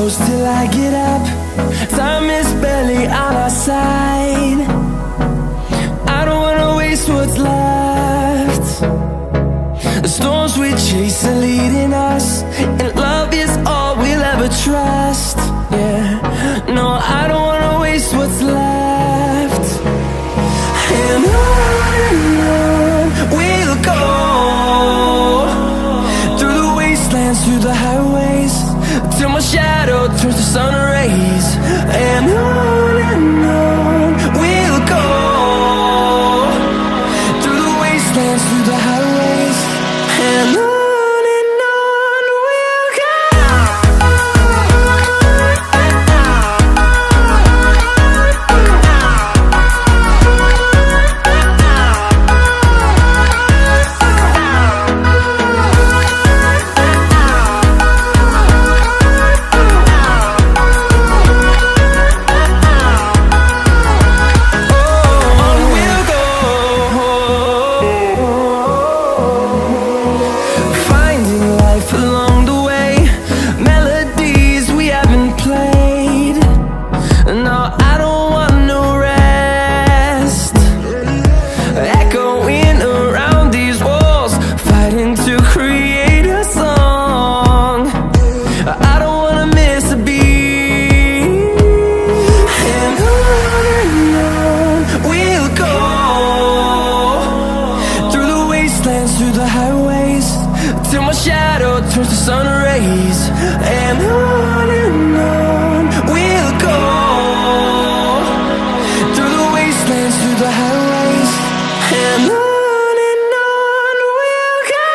close till I get up. Time is barely on our side. I don't wanna waste what's left. The storms we chase are leading us, and love is all we'll ever trust. Yeah, no, I don't wanna waste what's left. And on we'll go, through the wastelands, through the highways, till my shadow turns to sun rays. And on we'll go, through the wastelands, through the highways, and on we'll go. Through the highways, till my shadow turns to sun rays. And on we'll go, through the wastelands, through the highways, and on we'll go.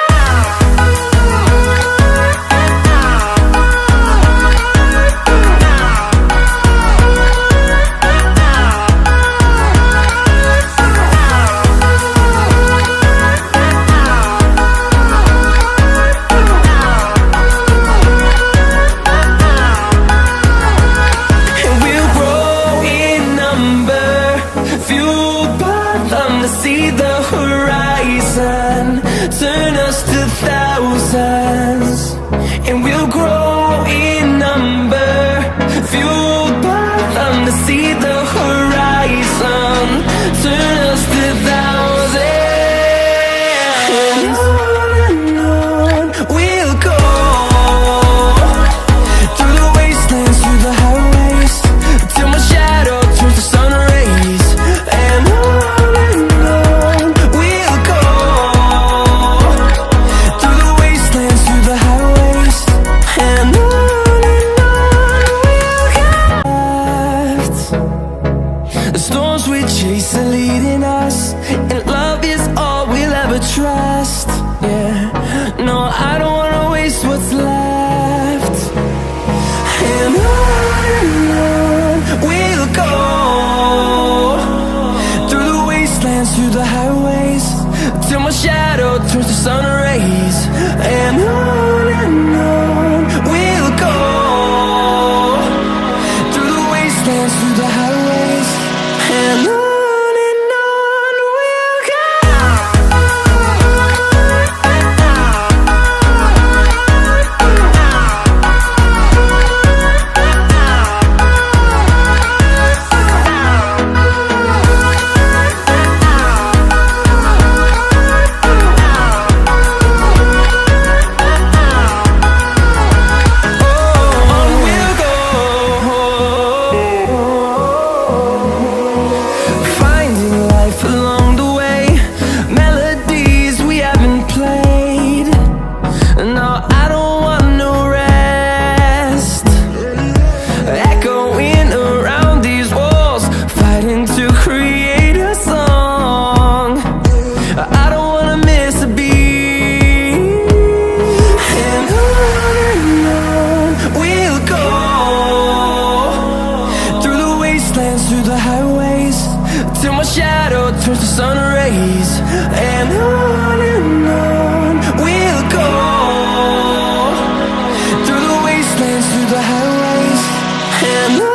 See the horizon, turn us to thousands, and we'll grow in number, fueled by them. To see the horizon, turn us to thousands, and on we'll go, through the wastelands, through the highways, till my shadow turns to sun rays. And chase are leading us, and love is all we'll ever trust. Yeah, no, I don't wanna waste what's left. And on we'll go, through the wastelands, through the highways, till my shadow turns to sun rays. And on we'll go, through the wastelands, through the highways, and on. Through the highways, till my shadow turns to sun rays. And on we'll go, through the wastelands, through the highways, and on.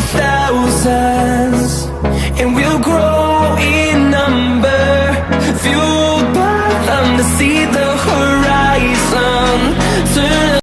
thousands, and we'll grow